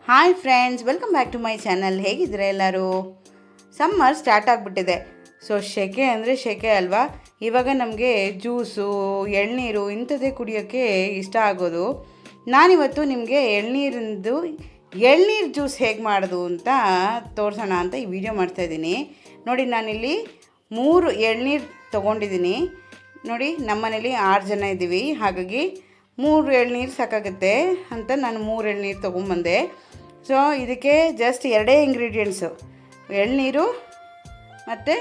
Hi friends, welcome back to my channel. ಹೇಗಿದ್ದೀರಾ ಎಲ್ಲರೂ? Summer start ಆಗಿಬಿಟ್ಟಿದೆ. ಸೊ ಸೆಕೆ ಅಂದರೆ ಸೆಕೆ ಅಲ್ವಾ. ಇವಾಗ ನಮಗೆ ಜ್ಯೂಸು, ಎಳ್ನೀರು ಇಂಥದ್ದೇ ಕುಡಿಯೋಕ್ಕೆ ಇಷ್ಟ ಆಗೋದು. ನಾನಿವತ್ತು ನಿಮಗೆ ಎಳ್ನೀರು ಜ್ಯೂಸ್ ಹೇಗೆ ಮಾಡೋದು ಅಂತ ತೋರಿಸೋಣ ಅಂತ ಈ ವಿಡಿಯೋ ಮಾಡ್ತಾಯಿದ್ದೀನಿ. ನೋಡಿ, ನಾನಿಲ್ಲಿ 3 ಎಳ್ನೀರು ತೊಗೊಂಡಿದ್ದೀನಿ. ನೋಡಿ, ನಮ್ಮನೇಲಿ 6 ಜನ ಇದ್ದೀವಿ, ಹಾಗಾಗಿ 3 ಎಳ್ನೀರು ಸಾಕಾಗುತ್ತೆ ಅಂತ ನಾನು 3 ಎಳ್ನೀರು ತೊಗೊಂಬಂದೆ. ಸೊ ಇದಕ್ಕೆ ಜಸ್ಟ್ 2 ಇಂಗ್ರೀಡಿಯೆಂಟ್ಸು, ಎಳ್ನೀರು ಮತ್ತು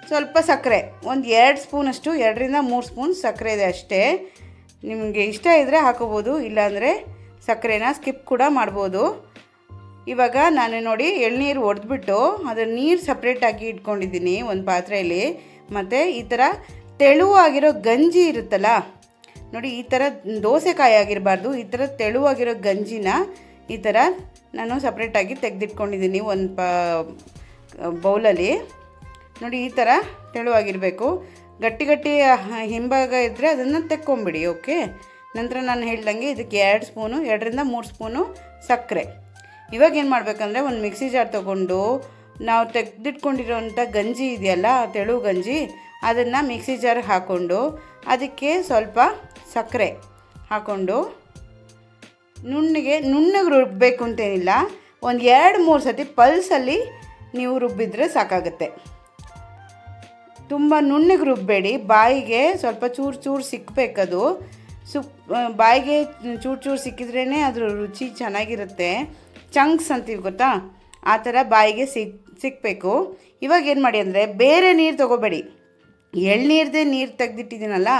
ಸ್ವಲ್ಪ ಸಕ್ಕರೆ. ಒಂದು 2 ಸ್ಪೂನಷ್ಟು, 2ರಿಂದ 3 ಸ್ಪೂನ್ ಸಕ್ಕರೆ ಇದೆ ಅಷ್ಟೇ. ನಿಮಗೆ ಇಷ್ಟ ಇದ್ದರೆ ಹಾಕೋಬೋದು, ಇಲ್ಲಾಂದರೆ ಸಕ್ಕರೆನ ಸ್ಕಿಪ್ ಕೂಡ ಮಾಡ್ಬೋದು. ಇವಾಗ ನಾನು ನೋಡಿ ಎಳ್ನೀರು ಒಡೆದ್ಬಿಟ್ಟು ಅದರ ನೀರು ಸಪ್ರೇಟಾಗಿ ಇಟ್ಕೊಂಡಿದ್ದೀನಿ ಒಂದು ಪಾತ್ರೆಯಲ್ಲಿ. ಮತ್ತು ಈ ಥರ ತೆಳುವಾಗಿರೋ ಗಂಜಿ ಇರುತ್ತಲ್ಲ ನೋಡಿ, ಈ ಥರ ದೋಸೆಕಾಯಿ ಆಗಿರಬಾರ್ದು, ಈ ಥರ ತೆಳುವಾಗಿರೋ ಗಂಜಿನ ಈ ಥರ ನಾನು ಸಪ್ರೇಟಾಗಿ ತೆಗೆದಿಟ್ಕೊಂಡಿದ್ದೀನಿ ಒಂದು ಬೌಲಲ್ಲಿ. ನೋಡಿ, ಈ ಥರ ತೆಳುವಾಗಿರಬೇಕು. ಗಟ್ಟಿ ಹಿಂಭಾಗ ಇದ್ದರೆ ಅದನ್ನು ತೆಕ್ಕೊಂಬಿಡಿ. ಓಕೆ. ನಂತರ ನಾನು ಹೇಳ್ದಂಗೆ ಇದಕ್ಕೆ 2 ಸ್ಪೂನು, 2ರಿಂದ 3 ಸ್ಪೂನು ಸಕ್ಕರೆ. ಇವಾಗ ಏನು ಮಾಡಬೇಕಂದ್ರೆ, ಒಂದು ಮಿಕ್ಸಿ ಜಾರ್ ತೊಗೊಂಡು ನಾವು ತೆಗೆದಿಟ್ಕೊಂಡಿರೋಂಥ ಗಂಜಿ ಇದೆಯಲ್ಲ, ತೆಳು ಗಂಜಿ, ಅದನ್ನು ಮಿಕ್ಸಿ ಜಾರ್ಗೆ ಹಾಕ್ಕೊಂಡು ಅದಕ್ಕೆ ಸ್ವಲ್ಪ ಸಕ್ಕರೆ ಹಾಕ್ಕೊಂಡು ನುಣ್ಣಗೆ ರುಬ್ಬಬೇಕು ಅಂತೇನಿಲ್ಲ, ಒಂದು 2-3 ಸತಿ ಪಲ್ಸಲ್ಲಿ ನೀವು ರುಬ್ಬಿದರೆ ಸಾಕಾಗುತ್ತೆ. ತುಂಬ ನುಣ್ಣಗೆ ರುಬ್ಬಬೇಡಿ, ಬಾಯಿಗೆ ಸ್ವಲ್ಪ ಚೂರು ಸಿಕ್ಕಬೇಕದು. ಬಾಯಿಗೆ ಚೂರು ಸಿಕ್ಕಿದ್ರೇ ಅದ್ರ ರುಚಿ ಚೆನ್ನಾಗಿರುತ್ತೆ. ಚಂಕ್ಸ್ ಅಂತೀವಿ ಗೊತ್ತಾ, ಆ ಥರ ಬಾಯಿಗೆ ಸಿಕ್ಕಬೇಕು. ಇವಾಗ ಏನು ಮಾಡಿ ಅಂದರೆ, ಬೇರೆ ನೀರು ತೊಗೋಬೇಡಿ, ಎಳ್ನೀರದೇ ನೀರು ತೆಗೆದಿಟ್ಟಿದ್ದೀನಲ್ಲ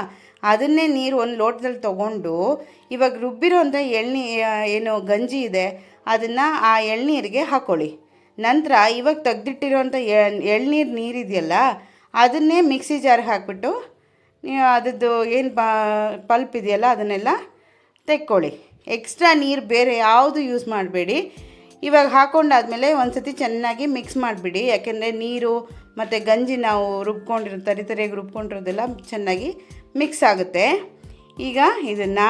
ಅದನ್ನೇ ನೀರು ಒಂದು ಲೋಟದಲ್ಲಿ ತೊಗೊಂಡು ಇವಾಗ ರುಬ್ಬಿರೋಂಥ ಏನು ಗಂಜಿ ಇದೆ ಅದನ್ನು ಆ ಎಳ್ನೀರಿಗೆ ಹಾಕ್ಕೊಳ್ಳಿ. ನಂತರ ಇವಾಗ ತೆಗೆದಿಟ್ಟಿರೋಂಥ ಎಳ್ನೀರು ನೀರಿದೆಯಲ್ಲ ಅದನ್ನೇ ಮಿಕ್ಸಿ ಜಾರ್ಗೆ ಹಾಕ್ಬಿಟ್ಟು ಅದರದ್ದು ಏನು ಪಲ್ಪ್ ಇದೆಯಲ್ಲ ಅದನ್ನೆಲ್ಲ ತೆಕ್ಕೊಳ್ಳಿ. ಎಕ್ಸ್ಟ್ರಾ ನೀರು ಬೇರೆ ಯಾವುದು ಯೂಸ್ ಮಾಡಬೇಡಿ. ಇವಾಗ ಹಾಕ್ಕೊಂಡಾದ್ಮೇಲೆ ಒಂದು ಸತಿ ಚೆನ್ನಾಗಿ ಮಿಕ್ಸ್ ಮಾಡಿಬಿಡಿ, ಯಾಕೆಂದರೆ ನೀರು ಮತ್ತು ಗಂಜಿ ನಾವು ತರಿಯಾಗಿ ರುಬ್ಕೊಂಡಿರೋದೆಲ್ಲ ಚೆನ್ನಾಗಿ ಮಿಕ್ಸ್ ಆಗುತ್ತೆ. ಈಗ ಇದನ್ನು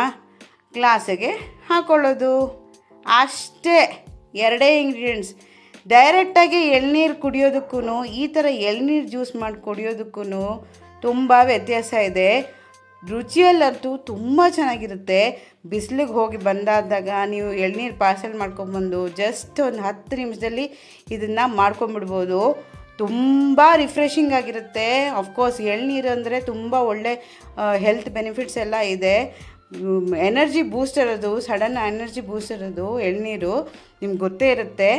ಗ್ಲಾಸಿಗೆ ಹಾಕ್ಕೊಳ್ಳೋದು ಅಷ್ಟೇ. 2 ಇಂಗ್ರೀಡಿಯೆಂಟ್ಸ್. ಡೈರೆಕ್ಟಾಗಿ ಎಳ್ನೀರು ಕುಡಿಯೋದಕ್ಕೂ ಈ ಥರ ಎಳ್ನೀರು ಜ್ಯೂಸ್ ಮಾಡಿ ಕುಡಿಯೋದಕ್ಕೂ ತುಂಬ ವ್ಯತ್ಯಾಸ ಇದೆ. ರುಚಿಯಲ್ಲಂತೂ ತುಂಬ ಚೆನ್ನಾಗಿರುತ್ತೆ. ಬಿಸಿಲಿಗೆ ಹೋಗಿ ಬಂದಾದಾಗ ನೀವು ಎಳ್ನೀರು ಪಾರ್ಸೆಲ್ ಮಾಡ್ಕೊಂಬಂದು ಜಸ್ಟ್ ಒಂದು 10 ನಿಮಿಷದಲ್ಲಿ ಇದನ್ನು ಮಾಡ್ಕೊಂಬಿಡ್ಬೋದು. ತುಂಬ ರಿಫ್ರೆಶಿಂಗ್ ಆಗಿರುತ್ತೆ. ಆಫ್ಕೋರ್ಸ್ ಎಳ್ನೀರು ಅಂದರೆ ತುಂಬ ಒಳ್ಳೆ ಹೆಲ್ತ್ ಬೆನಿಫಿಟ್ಸ್ ಎಲ್ಲ ಇದೆ. ಎನರ್ಜಿ ಬೂಸ್ಟರ್ ಅದು, ಸಡನ್ ಎನರ್ಜಿ ಬೂಸ್ಟರ್ ಅದು ಎಳ್ನೀರು, ನಿಮ್ಗೆ ಗೊತ್ತೇ ಇರುತ್ತೆ.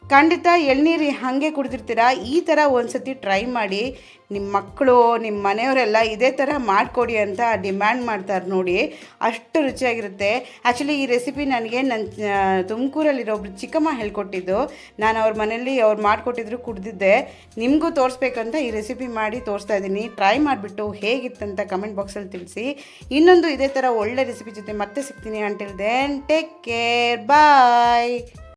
ಖಂಡಿತ ಎಳ್ನೀರು ಹಾಗೆ ಕುಡಿದಿರ್ತೀರ, ಈ ಥರ ಒಂದು ಸತಿ ಟ್ರೈ ಮಾಡಿ. ನಿಮ್ಮ ಮಕ್ಕಳು, ನಿಮ್ಮ ಮನೆಯವರೆಲ್ಲ ಇದೇ ಥರ ಮಾಡಿಕೊಡಿ ಅಂತ ಡಿಮ್ಯಾಂಡ್ ಮಾಡ್ತಾರೆ ನೋಡಿ, ಅಷ್ಟು ರುಚಿಯಾಗಿರುತ್ತೆ. ಆ್ಯಕ್ಚುಲಿ ಈ ರೆಸಿಪಿ ನನಗೆ ನನ್ನ ತುಮಕೂರಲ್ಲಿರೋ ಒಬ್ರು ಚಿಕ್ಕಮ್ಮ ಹೇಳ್ಕೊಟ್ಟಿದ್ದು. ನಾನು ಅವ್ರ ಮನೇಲಿ ಅವ್ರು ಮಾಡಿಕೊಟ್ಟಿದ್ರು, ಕುಡಿದಿದ್ದೆ. ನಿಮಗೂ ತೋರಿಸ್ಬೇಕಂತ ಈ ರೆಸಿಪಿ ಮಾಡಿ ತೋರಿಸ್ತಾ ಇದ್ದೀನಿ. ಟ್ರೈ ಮಾಡಿಬಿಟ್ಟು ಹೇಗಿತ್ತಂತ ಕಮೆಂಟ್ ಬಾಕ್ಸಲ್ಲಿ ತಿಳಿಸಿ. ಇನ್ನೊಂದು ಇದೇ ಥರ ಒಳ್ಳೆ ರೆಸಿಪಿ ಜೊತೆ ಮತ್ತೆ ಸಿಗ್ತೀನಿ. ಅಂಟಿಲ್ ದೆನ್ ಟೇಕ್ ಕೇರ್, ಬಾಯ್.